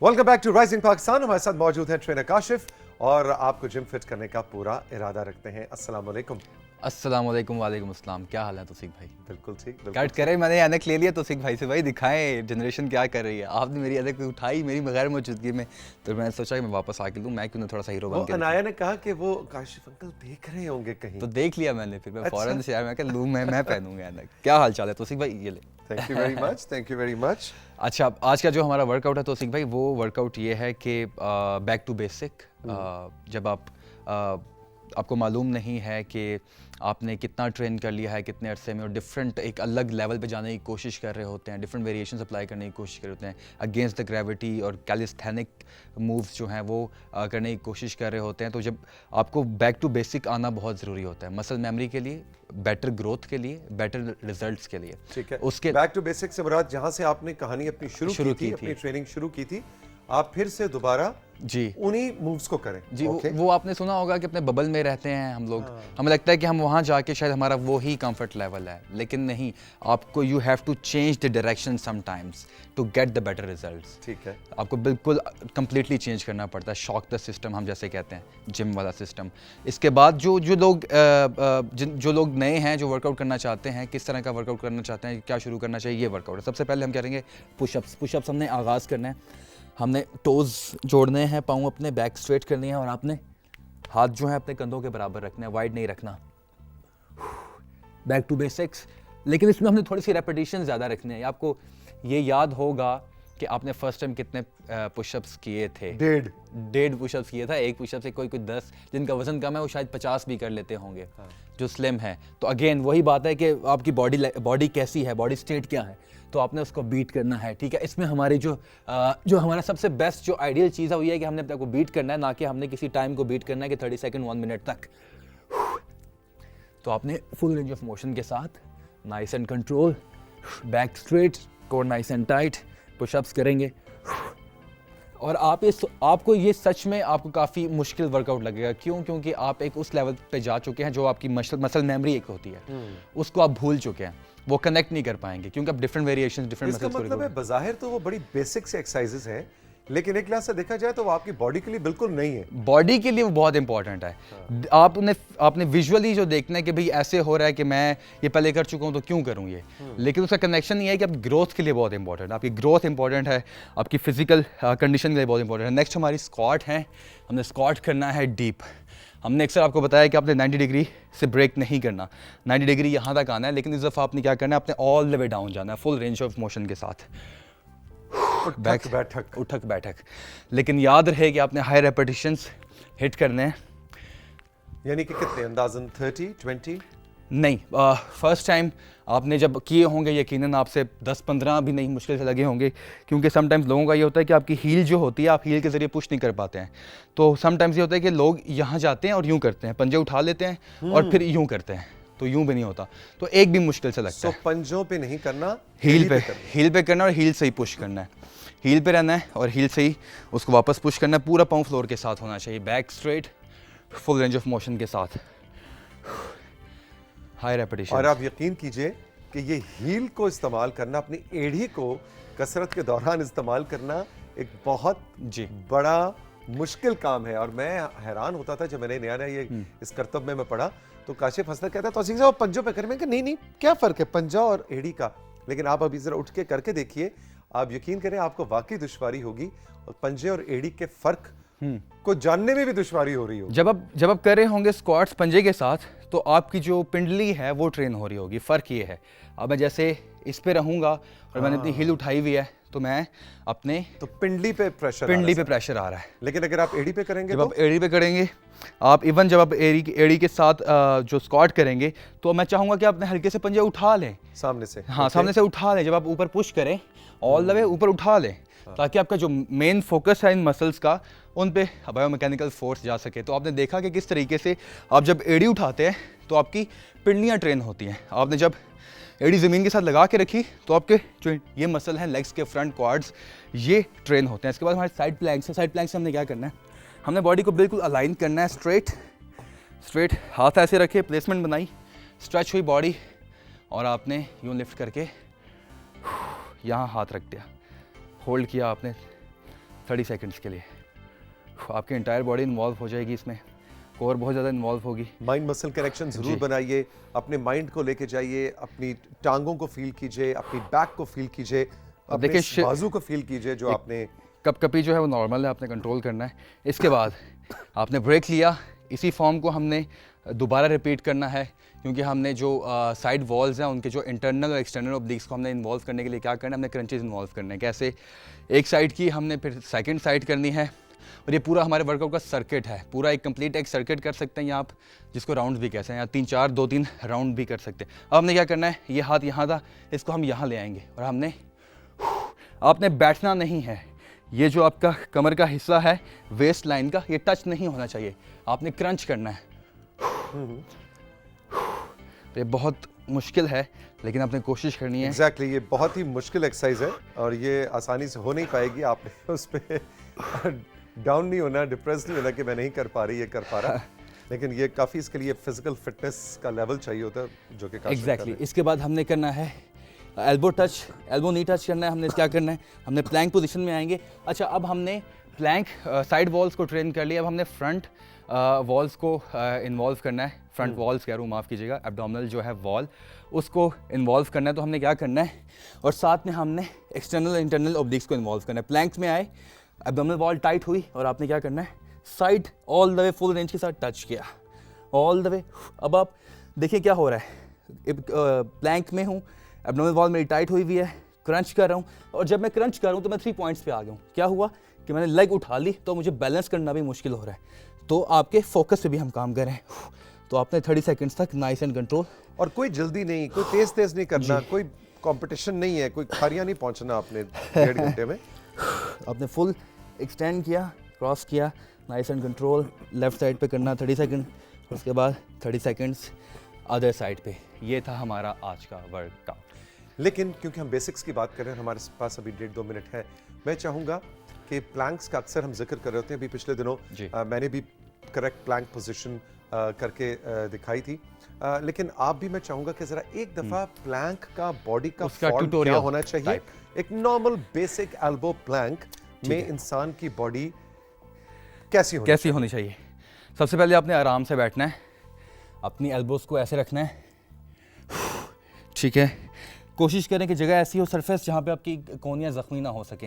Welcome back to Rising Pakistan. हमारे साथ मौजूद हैं ट्रेनर काशिफ और आपको जिम फिट करने का पूरा इरादा रखते हैं। अस्सलाम वालेकुम। अस्सलाम वालेकुम। वालेकुम अस्सलाम। क्या हाल है तौसीक भाई? बिल्कुल ठीक, बिल्कुल कट करे मैंने ऐनक ले लिया तौसीक भाई से। भाई दिखाएं जनरेशन क्या कर रही है। आपने मेरी ऐनक उठाई मेरी बगैर मौजूदगी में, तो मैंने सोचा कि मैं वापस आके लूँ। मैं क्यों ना थोड़ा सा हीरो बन के। अनाया ने कहा कि वो काशिफ अंकल देख रहे होंगे कहीं, तो देख लिया मैंने, फिर मैं अच्छा। फौरन से आया, मैं कहा लूँ, मैं पहनूंगा ऐनक। क्या हाल चाल है तौसीक भाई? ये ले। Thank you very much, thank you very much. अच्छा, आज का जो हमारा वर्कआउट है तौसीक भाई, वो वर्कआउट ये है कि बैक टू बेसिक। जब आपको मालूम नहीं है कि आपने कितना ट्रेन कर लिया है कितने अरसे में, और डिफरेंट एक अलग लेवल पे जाने की कोशिश कर रहे होते हैं, डिफरेंट वेरिएशंस अप्लाई करने की कोशिश कर रहे होते हैं, अगेंस्ट द ग्रेविटी और कैलिस्थेनिक मूव्स जो हैं वो करने की कोशिश कर रहे होते हैं। तो जब आपको बैक टू बेसिक आना बहुत ज़रूरी होता है, मसल मेमोरी के लिए, बेटर ग्रोथ के लिए, बेटर रिजल्ट्स के लिए। ठीक है, उसके बैक टू बेसिक से मुराद जहां से आपने कहानी अपनी शुरू की थी, अपनी ट्रेनिंग शुरू की थी, आप फिर से दोबारा जी उन्हीं मूव्स को करें। जी। वो आपने सुना होगा कि अपने बबल में रहते हैं हम लोग। हमें लगता है कि हम वहाँ जाके शायद हमारा वो ही कंफर्ट लेवल है, लेकिन नहीं। आपको you have to change the direction sometimes to get the better results. ठीक है, आपको बिल्कुल कंप्लीटली चेंज करना पड़ता है, शॉक द सिस्टम हम जैसे कहते हैं, जिम वाला सिस्टम। इसके बाद जो लोग नए हैं, जो वर्कआउट करना चाहते हैं, किस तरह का वर्कआउट करना चाहते हैं, क्या शुरू करना चाहिए, ये वर्कआउट है। सबसे पहले हम करेंगे पुशअप्स हमने आगाज़ करना है। हमने टोज़ जोड़ने हैं, पाँव अपने बैक स्ट्रेट करनी है, और आपने हाथ जो है अपने कंधों के बराबर रखना है, वाइड नहीं रखना। बैक टू बेसिक्स, लेकिन इसमें हमने थोड़ी सी रेपिटेशन ज़्यादा रखनी है। आपको ये याद होगा कि आपने फर्स्ट टाइम कितने पुशअप्स किए थे। 1.5 पुशअप्स किए था। एक पुशअप से कोई 10, जिनका वजन कम है वो शायद 50 भी कर लेते होंगे। हाँ। जो स्लिम है, तो अगेन वही बात है कि आपकी बॉडी कैसी है, बॉडी स्टेट क्या है, तो आपने उसको बीट करना है। ठीक है, इसमें हमारी जो हमारा सबसे बेस्ट जो आइडियल चीज़ है वो ये है कि हमने अपने को बीट करना है, ना कि हमने किसी टाइम को बीट करना है कि 30 सेकेंड 1 मिनट तक। तो आपने फुल रेंज ऑफ मोशन के साथ nice and control, back straight, core nice and tight, pushups करेंगे। और आपको ये सच में आपको काफ़ी मुश्किल वर्कआउट लगेगा। क्यों? क्योंकि आप एक उस लेवल पे जा चुके हैं जो आपकी मसल मेमोरी एक होती है, उसको आप भूल चुके हैं, वो कनेक्ट नहीं कर पाएंगे क्योंकि आप डिफरेंट वेरिएशंस, डिफरेंट इसका मतलब है बज़ाहिर तो वो बड़ी बेसिक से एक्सरसाइजेस हैं, लेकिन एक लिहाज से देखा जाए तो वो आपकी बॉडी के लिए बिल्कुल नहीं है। बॉडी के लिए वो बहुत इंपॉर्टेंट है। हाँ। आपने विजुअली जो देखना है कि भाई ऐसे हो रहा है कि मैं ये पहले कर चुका हूँ तो क्यों करूँ ये, लेकिन उसका कनेक्शन ये है कि आपकी ग्रोथ के लिए बहुत इंपॉर्टेंट है। आपकी ग्रोथ इंपॉर्टेंट है, आपकी फिजिकल कंडीशन के लिए बहुत इंपॉर्टेंट है। नेक्स्ट हमारी स्क्वाट है। हमने स्क्वाट करना है डीप। हमने अक्सर आपको बताया कि आपने 90 डिग्री से ब्रेक नहीं करना, 90 डिग्री यहाँ तक आना है, लेकिन इस दफ़ा आपने क्या करना है, आपने ऑल द वे डाउन जाना है, फुल रेंज ऑफ मोशन के साथ, उठक बैठक। लेकिन याद रहे कि आपने हाई रेपिटेशंस हिट करने हैं। यानी कि कितने अंदाज़न 30, 20? नहीं, फर्स्ट टाइम आपने जब किए होंगे यकीनन आपसे 10-15 भी नहीं मुश्किल से लगे होंगे, क्योंकि समटाइम्स लोगों का ये होता है कि आपकी हील जो होती है, आप हील के ज़रिए पुश नहीं कर पाते हैं। तो समटाइम्स ये होता है कि लोग यहाँ जाते हैं और यूँ करते हैं, पंजे उठा लेते हैं और फिर यूँ करते हैं, तो यूँ भी नहीं होता, तो एक भी मुश्किल से लगता है। पंजों पे नहीं करना, हील पे करना, और हील से ही पुश करना है। हील पे रहना है और हील से ही उसको वापस पुश करना है। पूरा पाँव फ्लोर के साथ होना चाहिए, back straight, full range of motion के साथ, हाई रेपिटेशन। और आप यकीन कीजिए कि ये हील को इस्तेमाल करना, अपनी एड़ी को कसरत के दौरान इस्तेमाल करना एक बहुत बड़ा मुश्किल काम है। और मैं हैरान होता था जब मैंने नया ये इस करतब में मैं पढ़ा, तो काशिफ हंसना कहता तो सिंह साहब पंजों पे करें। मैं नहीं, क्या फ़र्क है पंजा और एड़ी का। लेकिन आप अभी ज़रा उठ के करके देखिए, आप यकीन करें आपको वाकई दुश्वारी होगी, और पंजे और एड़ी के फ़र्क को जानने में भी दुश्वारी हो रही होगी। जब आप कर रहे होंगे स्क्वाट्स पंजे के साथ, तो आपकी जो पिंडली है वो ट्रेन हो रही होगी। फ़र्क ये है, अब मैं जैसे इस पे रहूँगा और मैंने अपनी हील उठाई हुई है, तो मैं अपने पिंडली पे प्रेशर आ रहा है। लेकिन अगर आप एड़ी पे करेंगे, आप एड़ी पे करेंगे, आप इवन जब आप एड़ी के साथ जो स्क्वाट करेंगे, तो मैं चाहूँगा कि आपने हल्के से पंजे उठा लें सामने से। हाँ, सामने से उठा लें। जब आप ऊपर पुश करें, ऑल द वे ऊपर उठा लें, ताकि आपका जो मेन फोकस है इन मसल्स का, उन पे बायोमैकेनिकल फोर्स जा सके। तो आपने देखा कि किस तरीके से आप जब एड़ी उठाते हैं तो आपकी पिंडलियाँ ट्रेन होती हैं। आपने जब एड़ी ज़मीन के साथ लगा के रखी, तो आपके जो ये मसल हैं लेग्स के फ्रंट क्वाड्स, ये ट्रेन होते हैं। इसके बाद हमारे साइड प्लैंक्स है। साइड प्लैंक्स से हमने क्या करना है, हमने बॉडी को बिल्कुल अलाइन करना है, स्ट्रेट, हाथ ऐसे रखे, प्लेसमेंट बनाई, स्ट्रेच हुई बॉडी, और आपने यूँ लिफ्ट करके यहाँ हाथ रख दिया, होल्ड किया आपने 30 सेकंड्स के लिए। आपकी एंटायर बॉडी इन्वॉल्व हो जाएगी इसमें, कोर बहुत ज़्यादा इन्वॉल्व होगी। माइंड मसल कनेक्शन जरूर बनाइए, अपने माइंड को लेके जाइए, अपनी टांगों को फील कीजिए, अपनी बैक को फील कीजिए, अपने देखिए बाजू को फील कीजिए जो आपने कपकपी जो है वो नॉर्मल है, आपने कंट्रोल करना है। इसके बाद आपने ब्रेक लिया, इसी फॉर्म को हमने दोबारा रिपीट करना है, क्योंकि हमने जो साइड वॉल्स हैं उनके जो इंटरनल और एक्सटर्नल ऑब्लिक्स को हमने इन्वॉल्व करने के लिए क्या करना है, हमने क्रंचेस इन्वॉल्व करने हैं। कैसे? एक साइड की हमने फिर सेकंड साइड करनी है, और ये पूरा हमारे वर्कआउट का सर्किट है, पूरा एक कंप्लीट एक सर्किट कर सकते हैं या आप जिसको राउंड भी कहते हैं, या 3-4 2-3 राउंड भी कर सकते हैं। अब हमने क्या करना है, ये हाथ यहाँ था, इसको हम यहाँ ले आएंगे और हमने आपने बैठना नहीं है। ये जो आपका कमर का हिस्सा है वेस्ट लाइन का, ये टच नहीं होना चाहिए, आपने क्रंच करना है। तो ये बहुत मुश्किल है, लेकिन आपने कोशिश करनी है। एग्जैक्टली ये बहुत ही मुश्किल एक्सरसाइज है और ये आसानी से हो नहीं पाएगी। आपने उस पर डाउन नहीं होना, डिप्रेस नहीं होना कि मैं नहीं कर पा रही, ये कर पा रहा। लेकिन ये काफ़ी इसके लिए फिजिकल फिटनेस का लेवल चाहिए होता है जो कि एग्जैक्टली। इसके बाद हमने करना है एल्बो टच, एल्बो नी टच करना है। हमने क्या करना है, हमने प्लैंक पोजीशन में आएंगे। अच्छा, अब हमने प्लैंक साइड वॉल्स को ट्रेन कर लिया, अब हमने फ्रंट वॉल्स को इन्वॉल्व करना है। फ्रंट वॉल्स कह रहा हूँ, माफ़ कीजिएगा, एब्डोमिनल जो है वॉल, उसको इन्वॉल्व करना है। तो हमने क्या करना है, और साथ में हमने एक्सटर्नल इंटरनल ऑब्लिक्स को इन्वॉल्व करना है। प्लैंक्स में आए, एब्डोमिनल वॉल टाइट हुई, और आपने क्या करना है, side all the way full range के साथ टच किया, ऑल द वे। अब आप देखिए क्या हो रहा है, प्लैंक में हूँ, एब्डोमिनल वॉल मेरी टाइट हुई हुई है, क्रंच कर रहा हूँ, और जब मैं क्रंच कर रहा हूँ तो मैं 3 पॉइंट्स पे आ गया हूँ। क्या हुआ कि मैंने लेग उठा ली, तो मुझे बैलेंस करना भी मुश्किल हो रहा है। तो आपके फोकस पे भी हम काम कर रहे हैं। तो आपने 30 सेकंड्स तक नाइस एंड कंट्रोल, और कोई जल्दी नहीं, कोई तेज नहीं करना, कोई कंपटीशन नहीं है, कोई खारियां नहीं पहुंचना आपने 1.5 घंटे में। आपने फुल एक्सटेंड किया, क्रॉस किया, nice and control, left side पे करना 30 सेकंड, उसके बाद 30 सेकंड्स अदर साइड पे। ये था हमारा आज का वर्कआउट। लेकिन क्योंकि हम बेसिक्स की बात कर रहे हैं, हमारे पास अभी 1.5-2 मिनट है, मैं चाहूँगा कि प्लैंक्स का अक्सर हम जिक्र कर रहे होते हैं। अभी पिछले दिनों मैंने भी करेक्ट प्लैंक पोजीशन करके दिखाई थी, लेकिन आप भी, मैं चाहूँगा कि ज़रा एक दफ़ा प्लैंक का बॉडी का फॉर्म क्या होना चाहिए, एक नॉर्मल बेसिक एल्बो प्लैंक में इंसान की बॉडी कैसी होनी चाहिए। सबसे पहले आपने आराम से बैठना है, अपनी एल्बोस को ऐसे रखना है, ठीक है। कोशिश करें कि जगह ऐसी हो, सरफेस जहाँ पे आपकी कोहनियाँ जख्मी ना हो सके।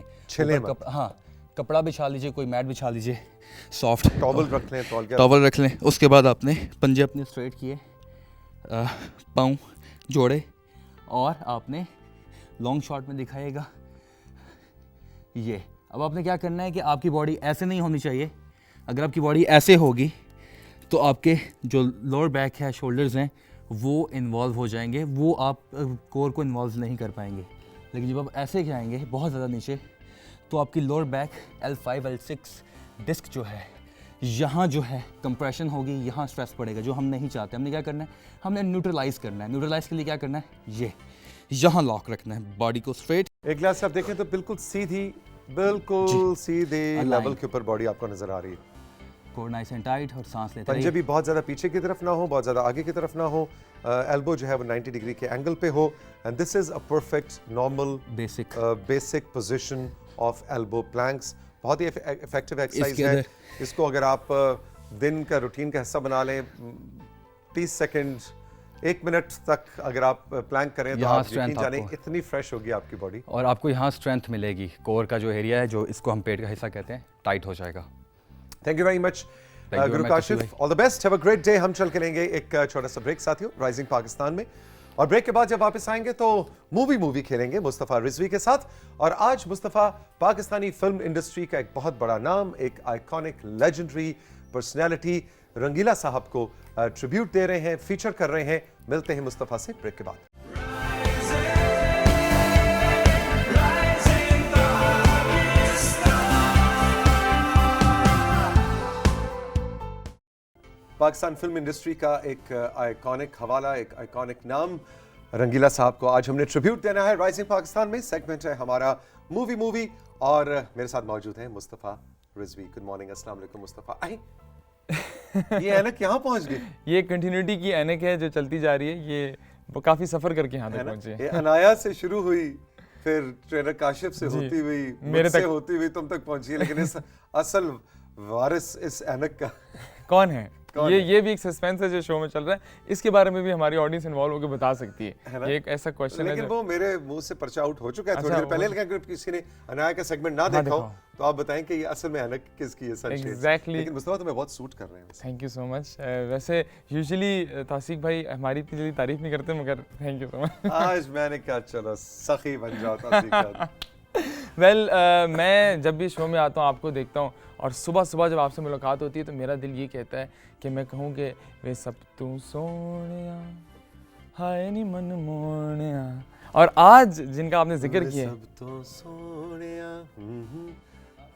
हाँ, कपड़ा बिछा लीजिए, कोई मैट बिछा लीजिए, सॉफ्ट टॉवल रख लें, टॉवल रख लें। उसके बाद आपने पंजे अपने स्ट्रेट किए, पाँव जोड़े, और आपने लॉन्ग शॉट में दिखाएगा ये। अब आपने क्या करना है कि आपकी बॉडी ऐसे नहीं होनी चाहिए। अगर आपकी बॉडी ऐसे होगी तो आपके जो लोअर बैक है, शोल्डर्स हैं, वो इन्वॉल्व हो जाएंगे, वो आप कोर को इन्वॉल्व नहीं कर पाएंगे। लेकिन जब आप ऐसे जाएंगे बहुत ज़्यादा नीचे, तो आपकी lower back L5 L6 disc जो है, यहाँ जो है कंप्रेशन होगी, यहाँ स्ट्रेस पड़ेगा, जो हम नहीं चाहते। हमने क्या करना है, हमने न्यूट्रलाइज करना है। न्यूट्रलाइज के लिए क्या करना है, ये यहाँ लॉक रखना है बॉडी को स्ट्रेट। एक ग्लास आप देखें तो बिल्कुल सीधे लेवल के ऊपर बॉडी आपको नजर आ रही है। कोर नाइस एंड टाइट, और सांस लेते पंजे भी बहुत ज़्यादा पीछे की तरफ ना हो, बहुत ज़्यादा आगे की तरफ ना हो, एल्बो जो है वो 90 डिग्री के एंगल पे हो, and this is a perfect normal basic position of elbow planks. बहुत ही इफेक्टिव एक्सरसाइज है। इसको अगर आप दिन का रूटीन का हिस्सा बना लें, 30 सेकंड 1 मिनट तक अगर आप प्लैंक करें तो आप यकीन जाने इतनी फ्रेश होगी आपकी बॉडी, और आपको यहाँ स्ट्रेंथ मिलेगी। कोर का जो एरिया है, जो इसको हम पेट का हिस्सा कहते हैं, टाइट हो जाएगा। Thank you very much Guru Kashif, all the best, have a great day. हम चल के लेंगे एक छोटा सा ब्रेक साथियों, राइजिंग पाकिस्तान में, और ब्रेक के बाद जब वापस आएंगे तो मूवी खेलेंगे मुस्तफ़ा रिजवी के साथ। और आज मुस्तफ़ा पाकिस्तानी फिल्म इंडस्ट्री का एक बहुत बड़ा नाम, एक आइकॉनिक लेजेंडरी पर्सनैलिटी रंगीला साहब को ट्रिब्यूट दे रहे हैं, फीचर कर रहे हैं। मिलते हैं मुस्तफ़ा से ब्रेक के बाद। पाकिस्तान फिल्म इंडस्ट्री का एक आइकॉनिक हवाला, एक आइकॉनिक नाम रंगीला साहब को आज हमने ट्रिब्यूट देना है। राइजिंग पाकिस्तान में सेगमेंट है हमारा मूवी, और मेरे साथ मौजूद हैं मुस्तफ़ा रिजवी। गुड मॉर्निंग, अस्सलाम वालेकुम मुस्तफ़ा। आई ये ऐनक यहाँ पहुँच गई। ये कंटिन्यूटी की ऐनक है जो चलती जा रही है, ये काफ़ी सफ़र करके यहाँ तक पहुँची है। ये अनाया से शुरू हुई फिर ट्रेनर काशिफ से जी, होती हुई, मेरे मुझसे तक। होती हुई तुम तक पहुंची है, लेकिन इस असल वारिस इस ऐनक का कौन है? कौन ये भी एक सस्पेंस है जो शो में चल रहा है, इसके बारे में भी हमारी ऑडियंस इन्वॉल्व होकर बता सकती है है। ना? ये एक ऐसा क्वेश्चन है लेकिन जो वो मेरे मुंह से पर्चा आउट हो चुका है थोड़ी अच्छा, देर पहले, वो- लेकिन अगर किसी ने अनाया का सेगमेंट ना देखा हो तो आप बताएं कि ये असल में ऐनक किसकी है, सनशेड्स। Exactly. लेकिन मुस्तफा तुम्हें बहुत सूट कर रहे हैं। Thank you so much. वैसे यूजुअली तौसीक भाई हमारी इतनी जल्दी तारीफ नहीं करते, मगर थैंक यू सो मच। आज मैंने कहा चलो सखी बन जाओ तासीक का। वेल मैं जब भी शो में आता हूँ आपको देखता हूँ, और सुबह सुबह जब आपसे मुलाकात होती है तो मेरा दिल ये कहता है कि मैं कहूँ कि वे सब तू सोनिया हाय नी मन मोनिया। और आज जिनका आपने जिक्र वे किया सब तो सोनिया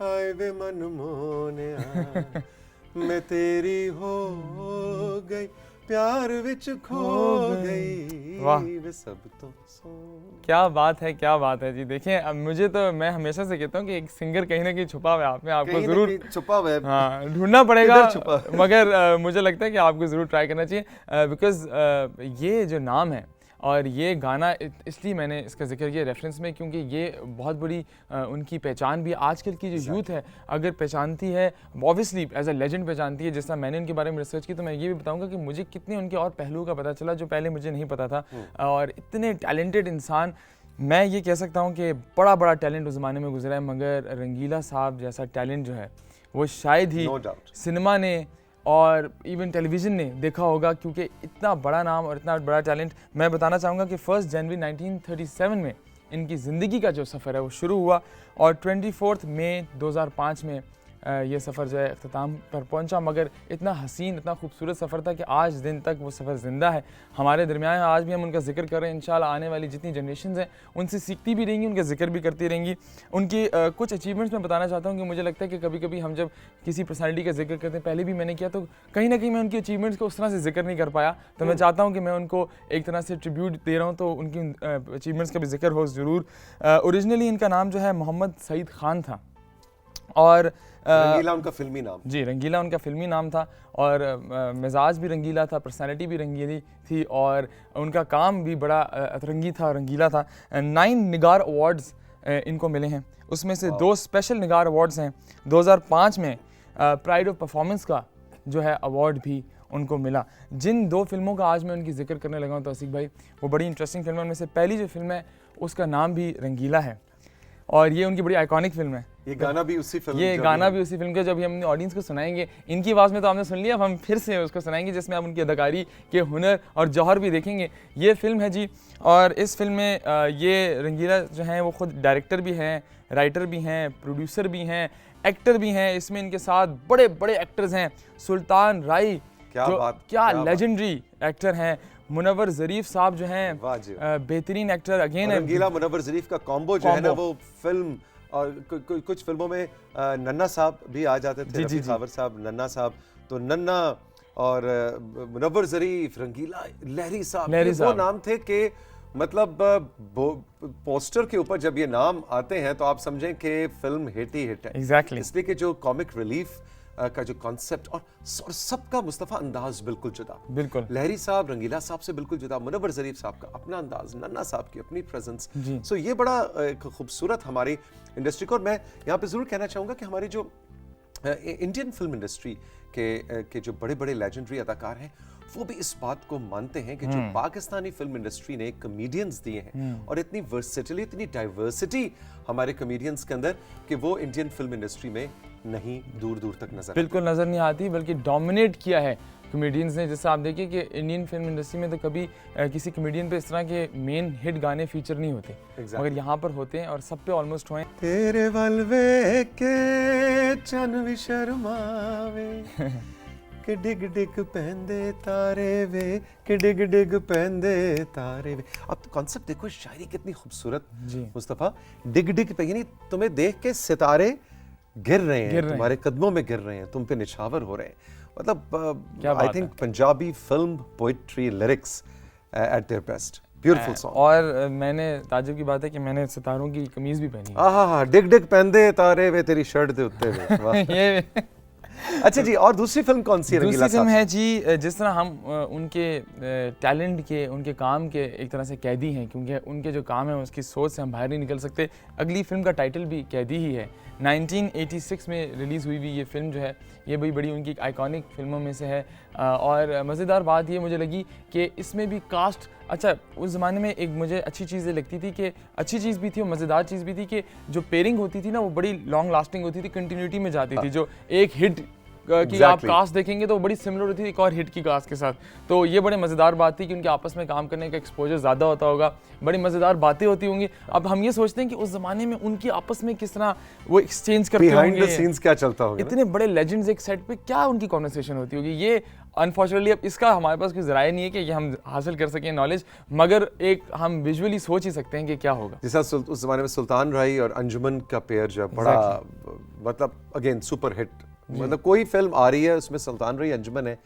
हाय वे मन मोनिया मैं तेरी हो गई प्यार विच खो गई वाह। वे सब तो क्या बात है, क्या बात है जी। देखिए अब मुझे तो, मैं हमेशा से कहता हूँ कि एक सिंगर कहीं ना कहीं छुपा हुआ है आप में, आपको कहीं ना जरूर कहीं छुपा हुआ है। हाँ ढूंढना पड़ेगा, किधर छुपा? मगर मुझे लगता है कि आपको ज़रूर ट्राई करना चाहिए, बिकॉज़ ये जो नाम है और ये गाना इसलिए मैंने इसका जिक्र किया रेफरेंस में, क्योंकि ये बहुत बड़ी उनकी पहचान भी आजकल की जो यूथ है अगर पहचानती है, ऑब्वियसली एज अ लेजेंड पहचानती है। जिस तरह मैंने उनके बारे में रिसर्च की तो मैं ये भी बताऊंगा कि मुझे कितने उनके और पहलुओं का पता चला जो पहले मुझे नहीं पता था। और इतने टैलेंटेड इंसान, मैं ये कह सकता हूँ कि बड़ा बड़ा टैलेंट उस ज़माने में गुजरा है, मगर रंगीला साहब जैसा टैलेंट जो है वो शायद ही No doubt. सिनेमा ने और इवन टेलीविज़न ने देखा होगा, क्योंकि इतना बड़ा नाम और इतना बड़ा टैलेंट। मैं बताना चाहूँगा कि 1 जनवरी 1937 में इनकी ज़िंदगी का जो सफ़र है वो शुरू हुआ, और 24 मई 2005 में ये सफ़र जो है अख्ताम पर पहुंचा। मगर इतना हसीन, इतना खूबसूरत सफ़र था कि आज दिन तक वो सफ़र ज़िंदा है हमारे दरमियान। आज भी हम उनका जिक्र कर रहे हैं, इंशाल्लाह आने वाली जितनी जनरेशन हैं उनसे सीखती भी रहेंगी, उनका जिक्र भी करती रहेंगी। उनकी कुछ अचीवमेंट्स मैं बताना चाहता हूँ कि मुझे लगता है कि कभी कभी हम जब किसी पर्सनैलिटी का जिक्र करते हैं, पहले भी मैंने किया, तो कहीं ना कहीं मैं उनकी अचीवमेंट्स को उस तरह से जिक्र नहीं कर पाया। तो मैं चाहता हूँ कि मैं उनको एक तरह से ट्रिब्यूट दे रहा हूँ, तो उनकी अचीवमेंट्स का भी जिक्र हो ज़रूर। ओरिजिनली इनका नाम जो है मोहम्मद सईद खान था, और रंगीला उनका फिल्मी नाम। जी, रंगीला उनका फिल्मी नाम था, और मिजाज भी रंगीला था, पर्सनालिटी भी रंगीली थी, और उनका काम भी बड़ा अतरंगी था, रंगीला था। 9 निगार अवार्ड्स इनको मिले हैं, उसमें से 2 स्पेशल निगार अवार्ड्स हैं। 2005 में प्राइड ऑफ परफॉर्मेंस का जो है अवार्ड भी उनको मिला। जिन 2 फिल्मों का आज मैं उनकी जिक्र करने लगा हूँ तौसीक भाई, वो बड़ी इंटरेस्टिंग फिल्म है। उनमें से पहली जो फिल्म है उसका नाम भी रंगीला है, और ये उनकी बड़ी आइकॉनिक फिल्म है। ये गाना भी उसी फिल्म ये गाना भी उसी फिल्म का, जब हम ऑडियंस को सुनाएंगे, इनकी आवाज़ में तो आपने सुन लिया, अब हम फिर से उसको सुनाएंगे जिसमें आप उनकी अदाकारी के हुनर और जौहर भी देखेंगे। ये फिल्म है जी, और इस फिल्म में ये रंगीला जो हैं वो खुद डायरेक्टर भी हैं, राइटर भी हैं, प्रोड्यूसर भी हैं, एक्टर भी हैं। इसमें इनके साथ बड़े बड़े एक्टर्स हैं, सुल्तान राय क्या लेजेंडरी एक्टर हैं, मुनव्वर ज़रीफ साहब जो हैं बेहतरीन एक्टर अगेन। रंगीला मुनव्वर ज़रीफ का कॉम्बो जो है ना, वो फिल्म और कुछ फिल्मों में नन्ना साहब भी आ जाते थे, रफी खावर साहब, नन्ना साहब, तो नन्ना और मुनव्वर ज़रीफ, रंगीला, लहरी साहब, वो नाम थे कि मतलब पोस्टर के ऊपर जब ये नाम आते हैं तो आप समझें कि फिल्म हिट ही हिट है। एग्जैक्टली। इसलिए कि जो कॉमिक रिलीफ का जो कॉन्सेप्ट और सबका मुस्तफ़ा अंदाज बिल्कुल जुदा, बिल्कुल लहरी साहब, रंगीला साहब से बिल्कुल जुदा, मुनव्वर ज़रीफ साहब का अपना अंदाज, नन्ना साहब की अपनी प्रेजेंस। सो ये बड़ा एक खूबसूरत हमारी इंडस्ट्री को, और मैं यहाँ पे ज़रूर कहना चाहूँगा कि हमारी जो इंडियन फिल्म इंडस्ट्री के जो बड़े बड़े लेजेंडरी अदाकार हैं वो भी इस बात को मानते हैं कि जो पाकिस्तानी फिल्म इंडस्ट्री ने कॉमेडियंस दिए हैं और इतनी वर्सेटिलिटी, इतनी डाइवर्सिटी हमारे कॉमेडियंस के अंदर, कि वो इंडियन फिल्म इंडस्ट्री में नहीं दूर दूर तक बिल्कुल नज़र नहीं आती, बल्कि डोमिनेट किया है कॉमेडियंस ने। जैसे आप देखिए कि इंडियन फिल्म इंडस्ट्री में तो कभी किसी कॉमेडियन पे इस तरह के मेन हिट गाने फीचर नहीं होते, मगर यहाँ पर होते हैं, और सब पे ऑलमोस्ट हुए। तेरे वलवे के चन भी शर्मावे कि डिग डिग पहंदे तारे वे, कि डिग डिग पहंदे तारे वे। अब तो कॉन्सेप्ट देखो, शायरी कितनी खूबसूरत मुस्तफ़ा, डिग डिग पे, यानी तुम्हें देख के सितारे गिर रहे हैं, तुम्हारे कदमों में गिर रहे हैं, तुम पे निछावर हो रहे हैं। मतलब I think Punjabi film poetry lyrics eight their best, beautiful song. और मैंने ताजुब की बात है कि मैंने सितारों की कमीज भी पहनी है। हाँ, डिग डिग पहंदे तारे वे तेरी शर्ट दे उत्ते वे। ये अच्छा जी, और दूसरी फिल्म कौन सी है रंगीला दूसरी फिल्म साहब? है जी, जिस तरह हम उनके टैलेंट के, उनके काम के एक तरह से कैदी हैं, क्योंकि उनके जो काम है उसकी सोच से हम बाहर नहीं निकल सकते। अगली फिल्म का टाइटल भी कैदी ही है। 1986 में रिलीज़ हुई ये फिल्म जो है, ये भी बड़ी उनकी आइकॉनिक फिल्मों में से है। और मज़ेदार बात ये मुझे लगी कि इसमें भी कास्ट, अच्छा उस ज़माने में एक मुझे अच्छी चीज़ लगती थी कि अच्छी चीज़ भी थी और मज़ेदार चीज़ भी थी कि जो पेयरिंग होती थी ना वो बड़ी लॉन्ग लास्टिंग होती थी, कंटिन्यूटी में जाती थी। जो एक हिट कि आप कास्ट देखेंगे तो बड़ी सिमिलर होती थी एक और हिट की कास्ट के साथ। तो ये बड़े मज़ेदार बात थी कि उनके आपस में काम करने का एक्सपोजर ज़्यादा होता होगा, बड़ी मज़ेदार बातें होती होंगी। अब हम ये सोचते हैं कि उस ज़माने में उनकी आपस में किस तरह वो एक्सचेंज करते होंगे, बिहाइंड द सीन्स क्या चलता होगा, इतने बड़े लेजेंड्स एक सेट पे क्या उनकी कॉन्वर्सेशन होती होगी। ये अनफॉर्चुनेटली अब इसका हमारे पास कोई ज़राए नहीं है कि ये हम हासिल कर सकें नॉलेज, मगर एक हम विजुअली सोच ही सकते हैं कि क्या होगा। जैसा उस जमाने में सुल्तान राय और अंजुमन का पेयर जो है बड़ा मतलब अगेन सुपर हिट, मतलब कोई फिल्म आ रही है उसमें सुल्तान राय अंजुमन है,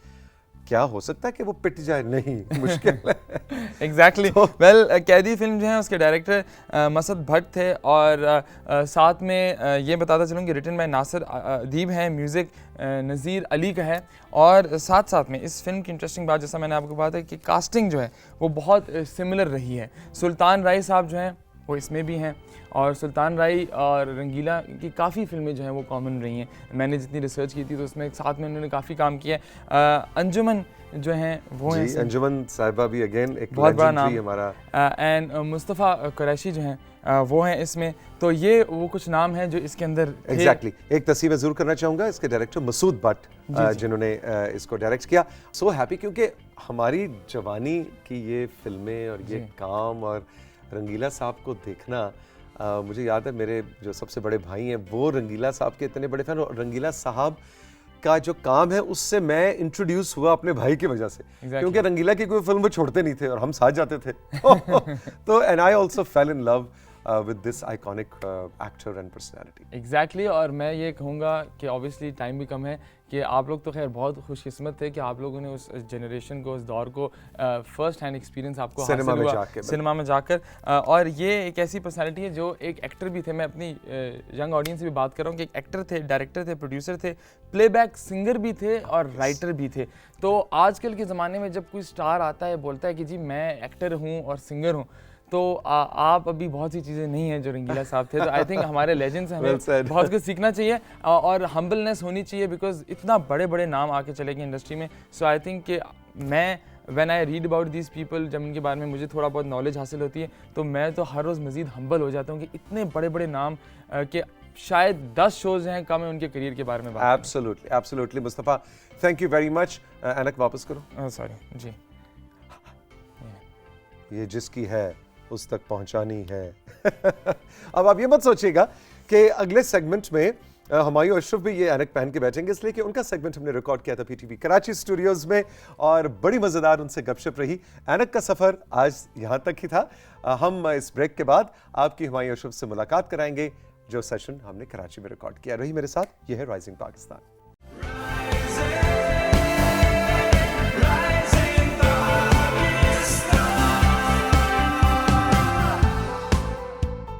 क्या हो सकता है कि वो पिट जाए? नहीं, मुश्किल है। एग्जैक्टली। वेल, कैदी फिल्म जो है उसके डायरेक्टर मसद भट्ट थे और साथ में ये बताता चलूँ कि रिटन बाय नासिर अदीब है, म्यूज़िक नज़ीर अली का है। और साथ साथ में इस फिल्म की इंटरेस्टिंग बात, जैसा मैंने आपको बताया कि कास्टिंग जो है वो बहुत सिमिलर रही है। सुल्तान राय साहब जो हैं वो इसमें भी हैं और सुल्तान राय और रंगीला की काफ़ी फिल्में जो हैं वो कॉमन रही हैं। मैंने जितनी रिसर्च की थी तो उसमें साथ में उन्होंने काफ़ी काम किया है। अंजुमन जो हैं वो हैं, अंजुमन साहिबा भी अगेन एक बहुत बड़ा नाम हमारा, एंड मुस्तफ़ा कुरैशी जो हैं वो हैं इसमें। तो ये वो कुछ नाम हैं जो इसके अंदर एग्जैक्टली। एक तस्वीर मैं जरूर करना चाहूँगा इसके डायरेक्टर मसूद भट्ट, जिन्होंने इसको डायरेक्ट किया। सो हैप्पी, क्योंकि हमारी जवानी की ये फिल्में और ये काम और रंगीला साहब को देखना, मुझे याद है मेरे जो सबसे बड़े भाई हैं वो रंगीला साहब के इतने बड़े फैन, और रंगीला साहब का जो काम है उससे मैं इंट्रोड्यूस हुआ अपने भाई की वजह से, क्योंकि रंगीला की कोई फिल्म वो छोड़ते नहीं थे और हम साथ जाते थे। तो and I also fail in love with this iconic actor and personality. Exactly। और मैं ये कहूँगा कि obviously टाइम भी कम है कि आप लोग तो खैर बहुत खुशकिस्मत थे कि आप लोगों ने उस जनरेशन को, उस दौर को फर्स्ट हैंड एक्सपीरियंस आपको हासिल हुआ सिनेमा में जाकर। और ये एक ऐसी पर्सनालिटी है जो एक एक्टर भी थे। मैं अपनी यंग ऑडियंस से भी बात कर रहा हूँ कि एक एक्टर थे, डायरेक्टर थे, प्रोड्यूसर थे, प्लेबैक सिंगर भी थे और राइटर भी थे। तो आजकल के ज़माने में जब कोई स्टार आता है बोलता है कि जी मैं एक्टर हूँ और सिंगर हूँ, तो आप अभी बहुत सी चीज़ें नहीं हैं जो रंगीला साहब थे। तो आई थिंक हमारे लेजेंड्स हैं, हमें बहुत कुछ सीखना चाहिए और हम्बलनेस होनी चाहिए, बिकॉज इतना बड़े बड़े नाम आके चले गए इंडस्ट्री में। सो आई थिंक कि मैं when I read about these people, जब उनके बारे में मुझे थोड़ा बहुत नॉलेज हासिल होती है तो मैं तो हर रोज़ मज़ीद हम्बल हो जाता हूँ कि इतने बड़े बड़े नाम के शायद 10 शोज़ हैं कम है उनके करियर के बारे में बात। Absolutely, absolutely Mustafa, thank you very much. एनक वापस करो। सॉरी जी। ये जिसकी है उस तक पहुंचानी है। अब आप ये मत सोचिएगा कि अगले सेगमेंट में हुमायूं अशरफ भी ये ऐनक पहन के बैठेंगे, इसलिए कि उनका सेगमेंट हमने रिकॉर्ड किया था पीटीवी कराची स्टूडियोज में और बड़ी मज़ेदार उनसे गपशप रही। ऐनक का सफ़र आज यहाँ तक ही था। हम इस ब्रेक के बाद आपकी हुमायूं अशरफ से मुलाकात कराएंगे जो सेशन हमने कराची में रिकॉर्ड किया। रही मेरे साथ, ये है राइजिंग पाकिस्तान।